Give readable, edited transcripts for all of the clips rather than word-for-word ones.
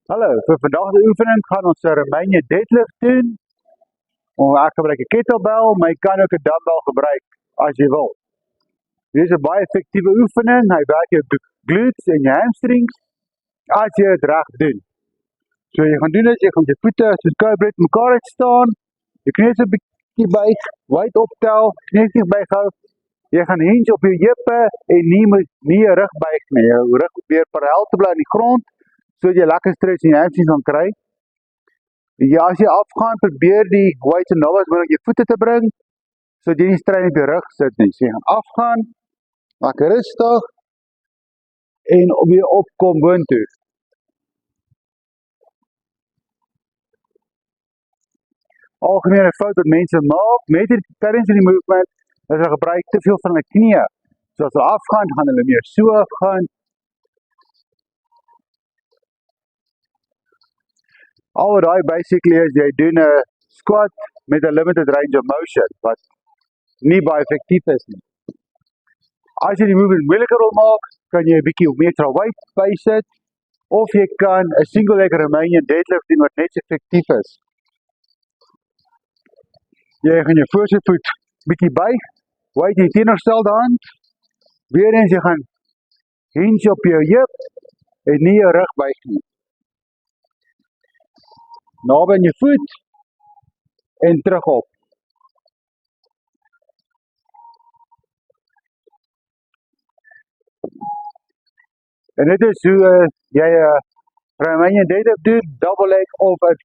Hallo, vir vandag die oefening gaan ons 'n Romanian deadlift doen. Ek gebruik 'n kettlebell, maar jy kan ook 'n dumbbell gebruik as jy wil. Dit is 'n baie effektiewe oefening. Hy werk jou glutes en jou hamstrings as jy dit reg doen. So jy gaan doen is jy gaan jou voete soos cowbread mekaar uit staan. Jou knieë so 'n bietjie buig, wyd optel, knieë buig hou. Jy gaan hinge op jou heupe en nie jou rug buig nie. Jou rug probeer parallel te bly aan die grond sodat jy lekker stretch in jou hamstrings kan kry. Ja, as jy afgaan, probeer die weights so naby as moontlik jou voete te bring sodat jy nie strain op jou rug sit nie. So jy gaan afgaan, lekker rustig en weer opkom boontoe. Algemene fout wat mense maak met die tydens in die movement is hulle gebruik te veel van hulle knieë. So as hulle afgaan, gaan hulle meer so afgaan. Al wat daai basically is, jy doen 'n squat met 'n limited range of motion wat nie baie effektief is nie. As jy die movement moeiliker wil maak, kan jy 'n bietjie meer weight bysit of jy kan 'n single leg Romanian deadlift doen wat net so effektief is. Jy gaan jou voorste voet bietjie buig, weight in die teenoorgestelde hand. Weer eens jy gaan hinge op jou heup en nie jou rug buig nie. Naby aan jou voet en terug op. En dit is hoe jy 'n Romanian deadlift doen, double leg of 'n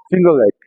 single leg.